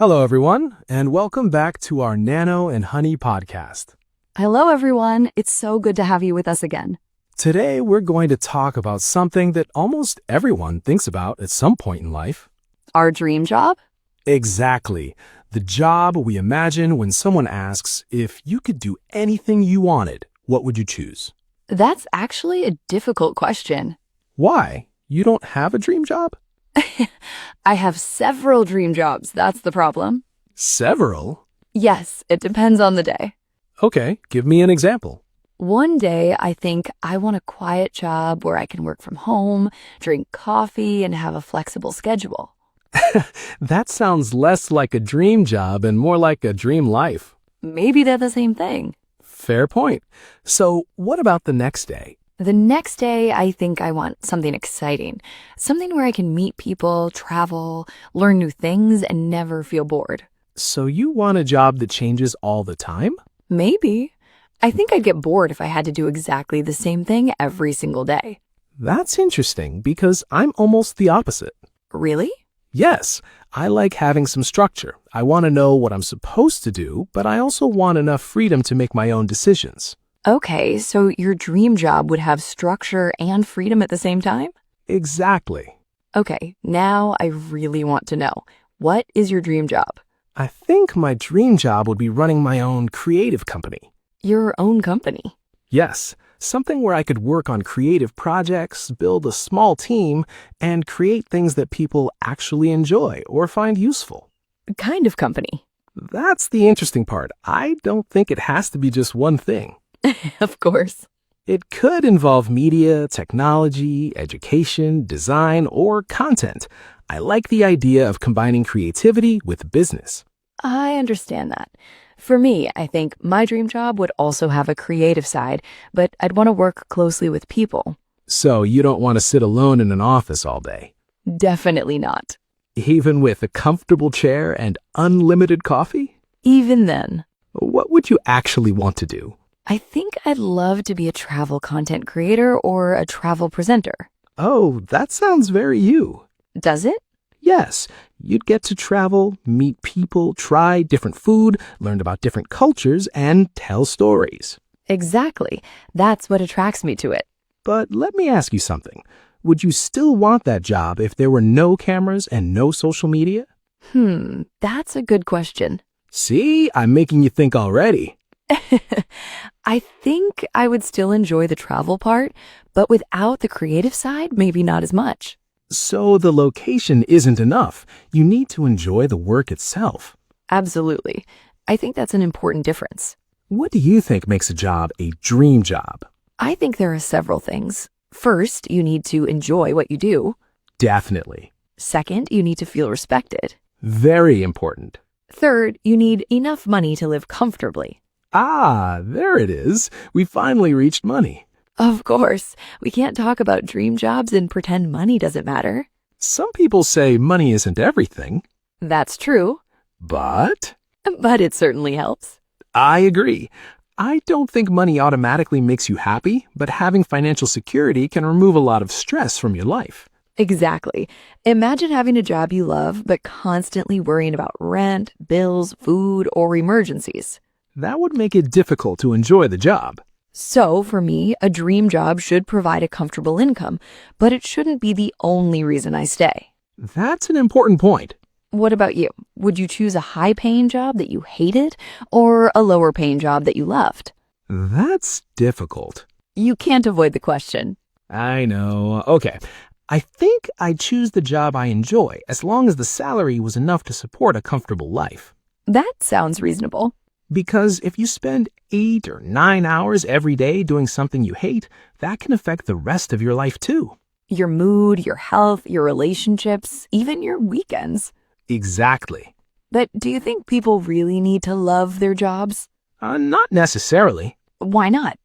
Hello, everyone, and welcome back to our Nano and Honey podcast. Hello, everyone. It's so good to have you with us again. Today, we're going to talk about something that almost everyone thinks about at some point in life. Our dream job? Exactly. The job we imagine when someone asks, if you could do anything you wanted, what would you choose? That's actually a difficult question. Why? You don't have a dream job? I have several dream jobs. That's the problem. Several? Yes, it depends on the day. Okay, give me an example. One day, I think I want a quiet job where I can work from home, drink coffee, and have a flexible schedule. That sounds less like a dream job and more like a dream life. Maybe they're the same thing. Fair point. So, what about the next day? The next day, I think I want something exciting. Something where I can meet people, travel, learn new things, and never feel bored. So, you want a job that changes all the time? Maybe. I think I'd get bored if I had to do exactly the same thing every single day. That's interesting because I'm almost the opposite. Really? Yes, I like having some structure. I want to know what I'm supposed to do, but I also want enough freedom to make my own decisions. Okay, so your dream job would have structure and freedom at the same time? Exactly. Okay, now I really want to know. What is your dream job? I think my dream job would be running my own creative company. Your own company. Yes, something where I could work on creative projects, build a small team, and create things that people actually enjoy or find useful. Kind of company. That's the interesting part. I don't think it has to be just one thing. Of course. It could involve media, technology, education, design, or content. I like the idea of combining creativity with business. I understand that. For me, I think my dream job would also have a creative side, but I'd want to work closely with people. So you don't want to sit alone in an office all day, Definitely not. even with a comfortable chair and unlimited coffee? Even then, What would you actually want to do? I think I'd love to be a travel content creator or a travel presenter. Oh, that sounds very you. Does it? Yes, you'd get to travel, meet people, try different food, learn about different cultures, and tell stories. Exactly. That's what attracts me to it. But let me ask you something. Would you still want that job if there were no cameras and no social media? That's a good question. See, I'm making you think already. I think I would still enjoy the travel part, but without the creative side, maybe not as much. So the location isn't enough. You need to enjoy the work itself. Absolutely. I think that's an important difference. What do you think makes a job a dream job? I think there are several things. First, you need to enjoy what you do. Definitely. Second, you need to feel respected. Very important. Third, you need enough money to live comfortably. Ah, there it is. We finally reached money. Of course, we can't talk about dream jobs and pretend money doesn't matter. Some people say money isn't everything, That's true, but but it certainly helps. I agree. I don't think money automatically makes you happy, but having financial security can remove a lot of stress from your life. Exactly. Imagine having a job you love, but constantly worrying about rent, bills, food, or emergencies. That would make it difficult to enjoy the job. So, for me, a dream job should provide a comfortable income, but it shouldn't be the only reason I stay. That's an important point. What about you? Would you choose a high-paying job that you hated or a lower-paying job that you loved? That's difficult. You can't avoid the question. I know. Okay. I think I'd choose the job I enjoy as long as the salary was enough to support a comfortable life. That sounds reasonable. Because if you spend 8 or 9 hours every day doing something you hate, that can affect the rest of your life too. Your mood, your health, your relationships, even your weekends. Exactly. But do you think people really need to love their jobs? Not necessarily. Why not?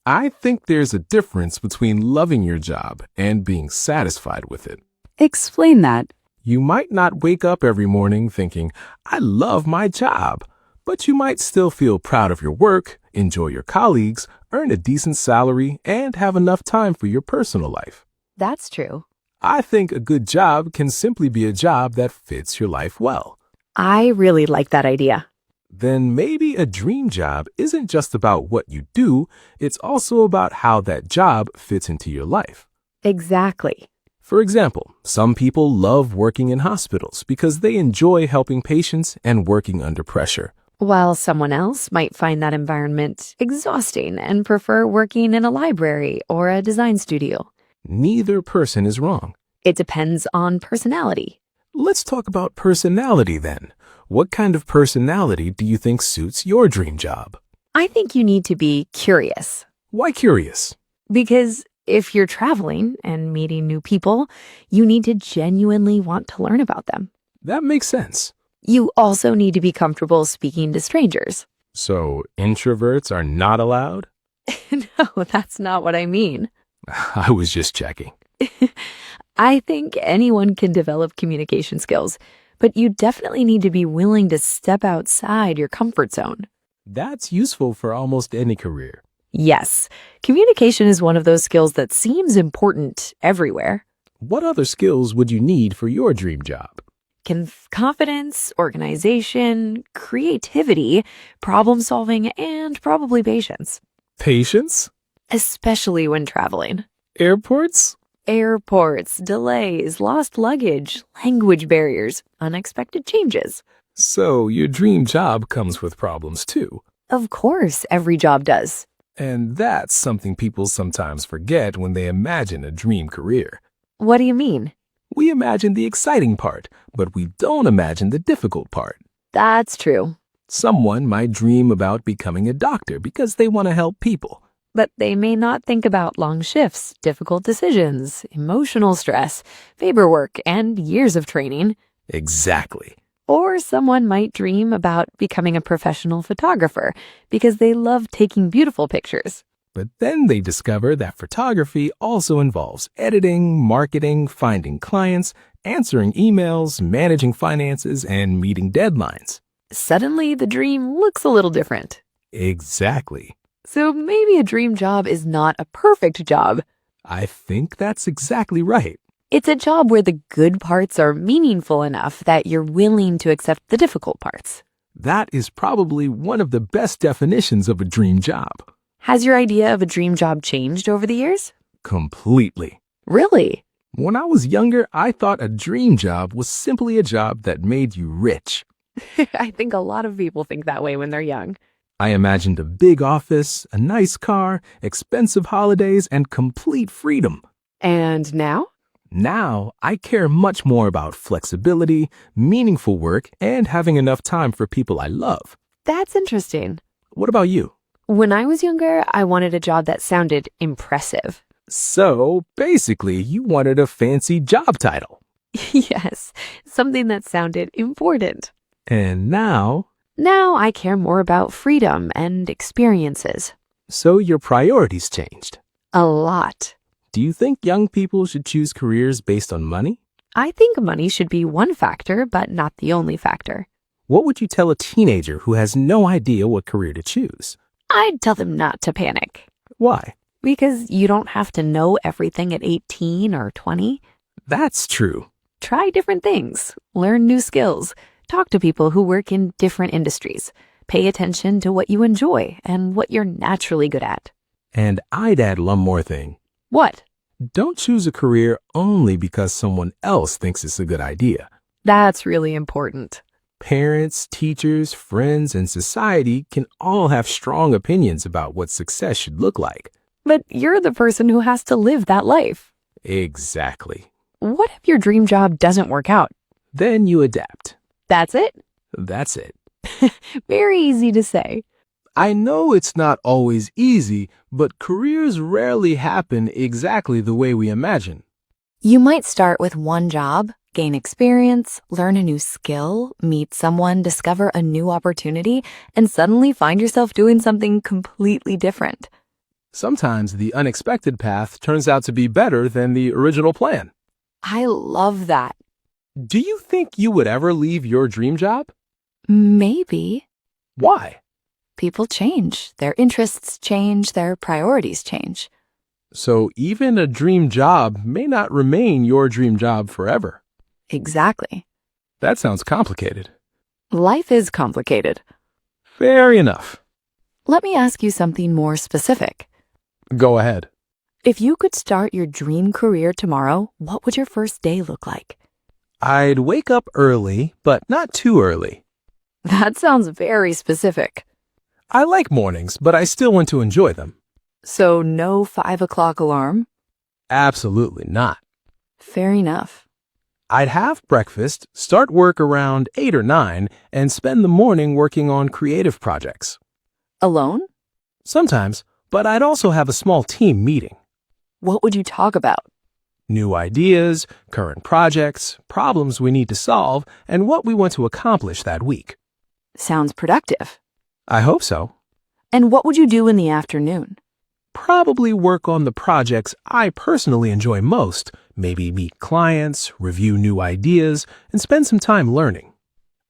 I think there's a difference between loving your job and being satisfied with it. Explain that. You might not wake up every morning thinking, I love my job, but you might still feel proud of your work, enjoy your colleagues, earn a decent salary, and have enough time for your personal life. That's true. I think a good job can simply be a job that fits your life well. I really like that idea. Then maybe a dream job isn't just about what you do, it's also about how that job fits into your life. Exactly. For example, some people love working in hospitals because they enjoy helping patients and working under pressure. While someone else might find that environment exhausting and prefer working in a library or a design studio. Neither person is wrong. It depends on personality. Let's talk about personality then. What kind of personality do you think suits your dream job? I think you need to be curious. Why curious? Because if you're traveling and meeting new people, you need to genuinely want to learn about them. That makes sense. You also need to be comfortable speaking to strangers. So, introverts are not allowed? No, that's not what I mean. I was just checking. I think anyone can develop communication skills, but you definitely need to be willing to step outside your comfort zone. That's useful for almost any career. Yes, communication is one of those skills that seems important everywhere. What other skills would you need for your dream job? Confidence, organization, creativity, problem solving, and probably patience, Patience? especially when traveling. Airports? Airports, delays, lost luggage, language barriers, unexpected changes. So, your dream job comes with problems too. Of course, every job does. And that's something people sometimes forget when they imagine a dream career. What do you mean? We imagine the exciting part, but we don't imagine the difficult part. That's true. Someone might dream about becoming a doctor because they want to help people. But they may not think about long shifts, difficult decisions, emotional stress, paperwork, and years of training. Exactly. Or someone might dream about becoming a professional photographer because they love taking beautiful pictures. But then they discover that photography also involves editing, marketing, finding clients, answering emails, managing finances, and meeting deadlines. Suddenly, the dream looks a little different. Exactly. So maybe a dream job is not a perfect job. I think that's exactly right. It's a job where the good parts are meaningful enough that you're willing to accept the difficult parts. That is probably one of the best definitions of a dream job. Has your idea of a dream job changed over the years? Completely. Really? When I was younger, I thought a dream job was simply a job that made you rich. I think a lot of people think that way when they're young. I imagined a big office, a nice car, expensive holidays, and complete freedom. And now? Now, I care much more about flexibility, meaningful work, and having enough time for people I love. That's interesting. What about you? When I was younger, I wanted a job that sounded impressive. So, basically, you wanted a fancy job title. Yes, something that sounded important. And now, Now I care more about freedom and experiences. so your priorities changed. A lot. Do you think young people should choose careers based on money? I think money should be one factor, but not the only factor. What would you tell a teenager who has no idea what career to choose? I'd tell them not to panic. Why? Because you don't have to know everything at 18 or 20. That's true. Try different things, learn new skills, talk to people who work in different industries, pay attention to what you enjoy and what you're naturally good at. And I'd add one more thing. What? Don't choose a career only because someone else thinks it's a good idea. That's really important. Parents, teachers, friends, and society can all have strong opinions about what success should look like. But you're the person who has to live that life. Exactly. What if your dream job doesn't work out? Then you adapt. That's it? That's it. Very easy to say. I know it's not always easy, but careers rarely happen exactly the way we imagine. You might start with one job, gain experience, learn a new skill, meet someone, discover a new opportunity, and suddenly find yourself doing something completely different. Sometimes the unexpected path turns out to be better than the original plan. I love that. Do you think you would ever leave your dream job? Maybe. Why? People change. Their interests change. Their priorities change. So even a dream job may not remain your dream job forever. Exactly. That sounds complicated. Life is complicated. Fair enough. Let me ask you something more specific. Go ahead. If you could start your dream career tomorrow, what would your first day look like? I'd wake up early, but not too early. That sounds very specific. I like mornings, but I still want to enjoy them. So no 5 o'clock alarm? Absolutely not. Fair enough. I'd have breakfast, start work around 8 or 9, and spend the morning working on creative projects. Alone? Sometimes, but I'd also have a small team meeting. What would you talk about? New ideas, current projects, problems we need to solve, and what we want to accomplish that week. Sounds productive. I hope so. And what would you do in the afternoon? Probably work on the projects I personally enjoy most, maybe meet clients, review new ideas, and spend some time learning.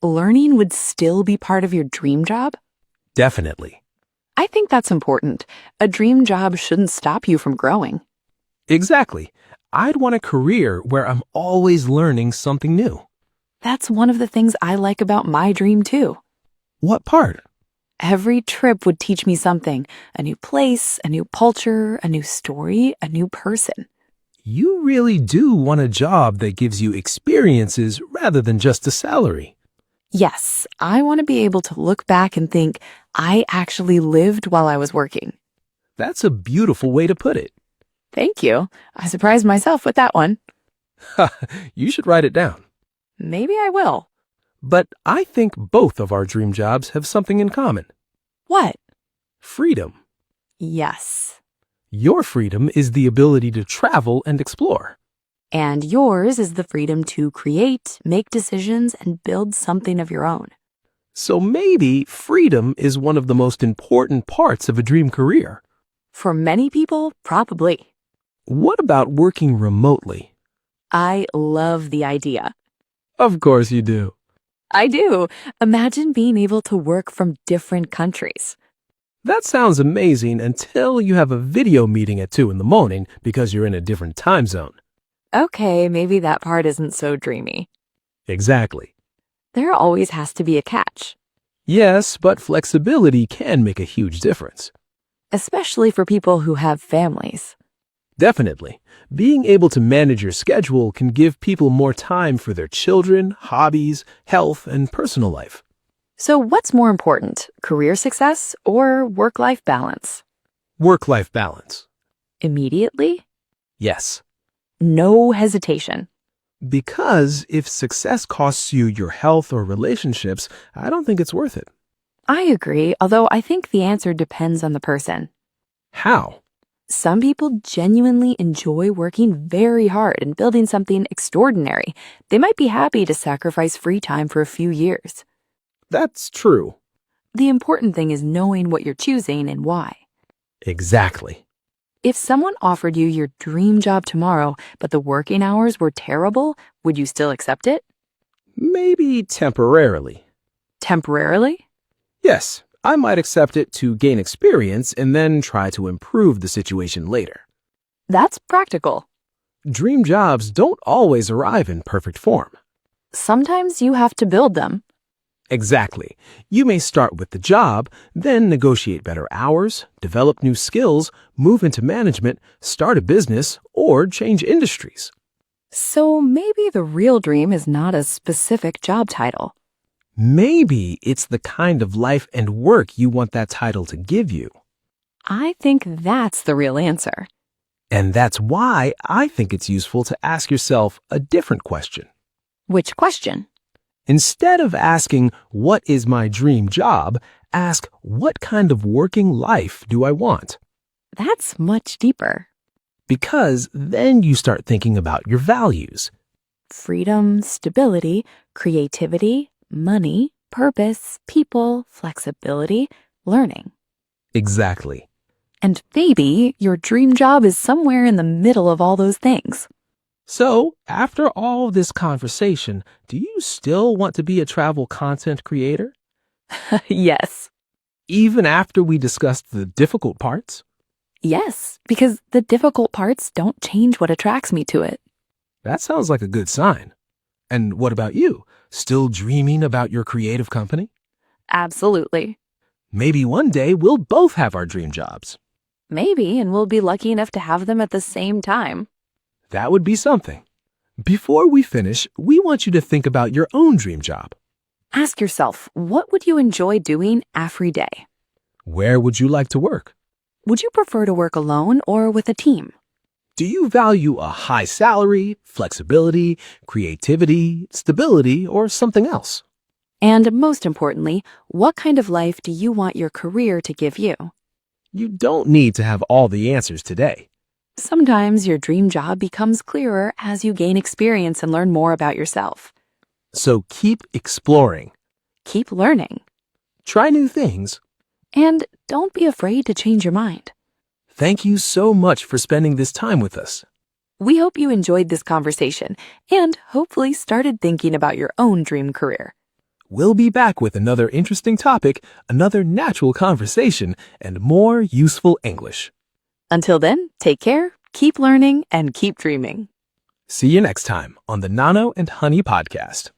Learning would still be part of your dream job? Definitely. I think that's important. A dream job shouldn't stop you from growing. Exactly. I'd want a career where I'm always learning something new. That's one of the things I like about my dream too. What part? Every trip would teach me something, a new place, a new culture, a new story, a new person. You really do want a job that gives you experiences rather than just a salary. Yes, I want to be able to look back and think I actually lived while I was working. That's a beautiful way to put it. Thank you. I surprised myself with that one. You should write it down. Maybe I will. But I think both of our dream jobs have something in common. What? Freedom. Yes. Your freedom is the ability to travel and explore. And yours is the freedom to create, make decisions, and build something of your own. So maybe freedom is one of the most important parts of a dream career. For many people, probably. What about working remotely? I love the idea. Of course you do. I do. Imagine being able to work from different countries. That sounds amazing until you have a video meeting at 2 in the morning because you're in a different time zone. Okay, maybe that part isn't so dreamy. Exactly. There always has to be a catch, Yes, but flexibility can make a huge difference. especially for people who have families. Definitely. Being able to manage your schedule can give people more time for their children, hobbies, health, and personal life. So what's more important, career success or work-life balance? Work-life balance. Immediately? Yes. No hesitation. Because if success costs you your health or relationships, I don't think it's worth it. I agree, although I think the answer depends on the person. How? Some people genuinely enjoy working very hard and building something extraordinary. They might be happy to sacrifice free time for a few years. That's true. The important thing is knowing what you're choosing and why. Exactly. If someone offered you your dream job tomorrow, but the working hours were terrible, would you still accept it? Maybe temporarily. Temporarily? Yes, I might accept it to gain experience and then try to improve the situation later. That's practical. Dream jobs don't always arrive in perfect form. Sometimes you have to build them. Exactly. You may start with the job, then negotiate better hours, develop new skills, move into management, start a business, or change industries. So maybe the real dream is not a specific job title. Maybe it's the kind of life and work you want that title to give you. I think that's the real answer. And that's why I think it's useful to ask yourself a different question. Which question? Instead of asking, what is my dream job, ask, what kind of working life do I want? That's much deeper. Because then you start thinking about your values. Freedom, stability, creativity, money, purpose, people, flexibility, learning. Exactly. And maybe your dream job is somewhere in the middle of all those things. So, after all this conversation, do you still want to be a travel content creator? Yes. Even after we discussed the difficult parts? Yes, because the difficult parts don't change what attracts me to it. That sounds like a good sign. And what about you? Still dreaming about your creative company? Absolutely. Maybe one day we'll both have our dream jobs. Maybe, and we'll be lucky enough to have them at the same time. That would be something. Before we finish, we want you to think about your own dream job. Ask yourself, what would you enjoy doing every day? Where would you like to work? Would you prefer to work alone or with a team? Do you value a high salary, flexibility, creativity, stability, or something else? And most importantly, what kind of life do you want your career to give you? You don't need to have all the answers today. Sometimes your dream job becomes clearer as you gain experience and learn more about yourself. So keep exploring. Keep learning. Try new things. And don't be afraid to change your mind. Thank you so much for spending this time with us. We hope you enjoyed this conversation and hopefully started thinking about your own dream career. We'll be back with another interesting topic, another natural conversation, and more useful English. Until then, take care, keep learning, and keep dreaming. See you next time on the Nano and Honey podcast.